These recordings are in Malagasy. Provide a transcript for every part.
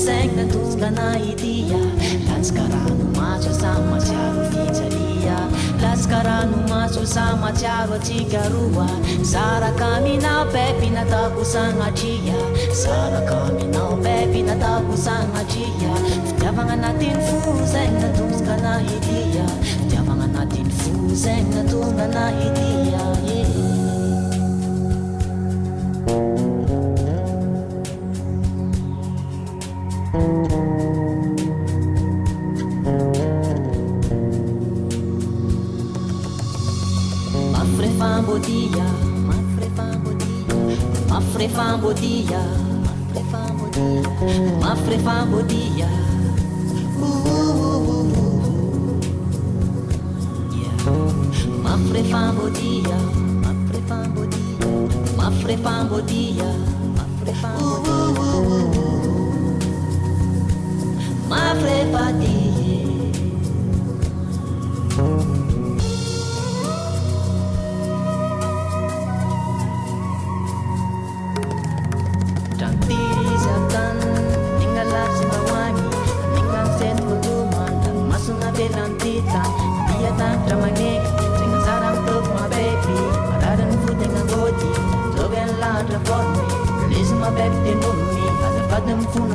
zegna tozgana idia latsaka rano maso sa matsiaro fijalia latsaka rano maso sa matsiaro atsika roa saraka aminao beby natako sagnatria saraka aminao beby natako sagnatria fitiavagna anatiny fo zegna tozgana idia fitiavagna anatiny fo zegna tongana idia Mafrefambodia, mafrefambodia, mafrefambodia, mafrefambodia, mafrefambodia, mafrepadia.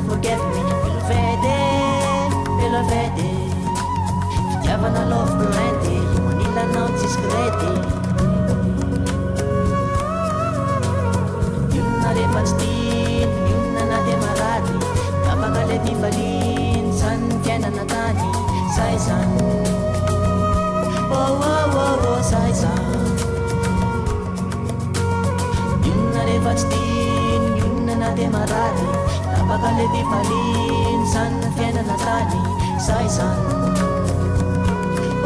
Forget me, pela vede, fitiavana love corrente, Manila non si scredi. Yuna de pastin, yuna na de marati, kapagale bifalin, san fiana natani, sai san. Oh oh oh oh, sai san. Yuna de pastin, yuna na de marati. Pagalebi palin san fiana natani sai san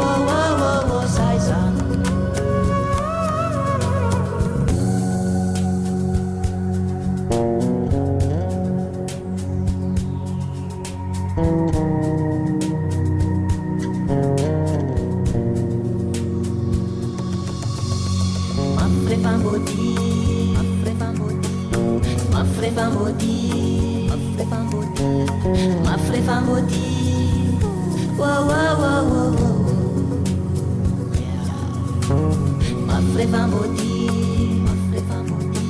oh oh oh oh sai san mafrefambodi mafrefambodi mafrefambodi wow wow wow wow mafrefambodi mafrefambodi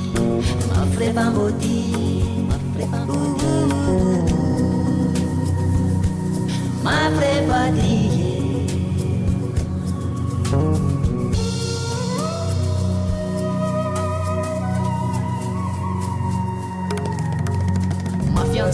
mafrefambodi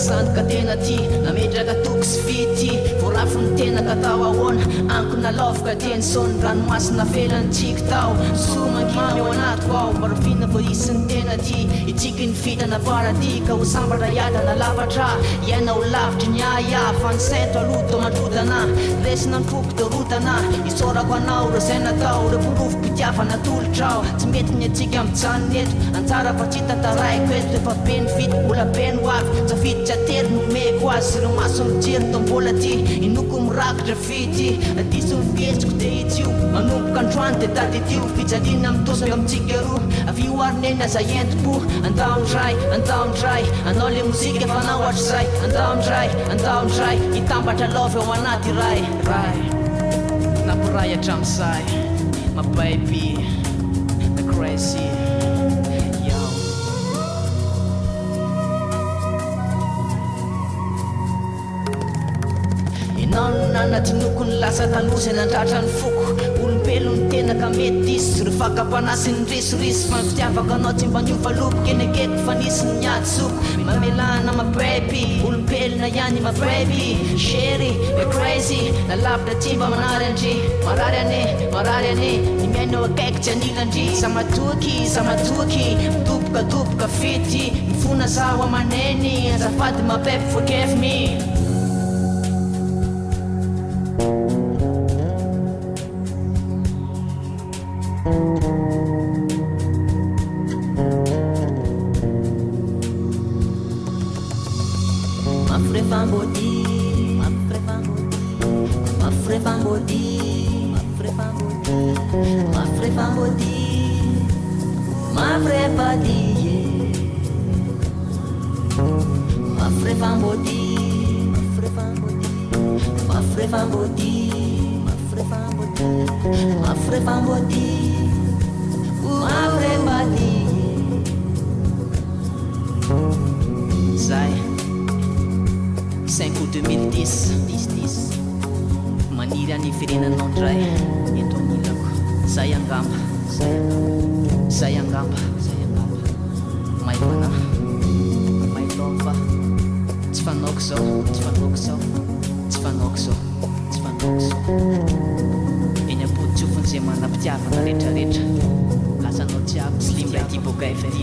Sand katena ty namedraka toko sy vity voarafiny tena katao ahoana ankona laofaka teny sony ranomasina felantsika tao somankina eo anatiko ao marofina vo isin'ny tena ty itsika ny vitana varady ka ho sambatra iadana lavatra iaina ho lavitry ny aya fa ny sainto aloto mandrodana resina ntroko de rotana isorako anao ro zay natao re porofo pitiavana tolotrao tsy mety ny atsika mijanony eto antsara fa tsy tantaraiko eto efa be ny vity mbola be ny hoavy tsafidy tery nomeko azy ro maso mijery tombola ty inoko mirakitra vity diso mifetsiko de itsio manomboka androany de tady tio fijaliana mitosy amitsika roa avioarineny aza entipo andaondray anao le mozika efa nao hatrizay andaondray hitambatra lova eo anaty ray nampiray hatramin'izay mababy the crazy nanaty nokony lasa tanosy nandratra ny foko olombelony tena ka mety disy ry fakapanasy ny risorisy fa ny fitiavaka anao tsy mba niofaloboka enekeko fa nisy ny miadysoko mamelana mababy olombelona ihany mababy shery e crazy nalavitra tsy mba manary andry marary ane ny miainao akaiky tsy anilandry samatoky midoboka fity mifona zaho amaneny azafady mababy forgive me Mafrefambodi mafrefambody mafrefambody mafrefambody mafrefambody zay 5 août 2010 maniry any firenanao ndray eto anilako zay angamba zay angamba may fanahy may lova tsy fanaoko zao tsy fanaoko zao tsy fanaoko zao tsy fanaoko zao eny apodi-tsofony zay manam-pitiavana rehetrarehetra lasanao jiaby sy limba ty boka FD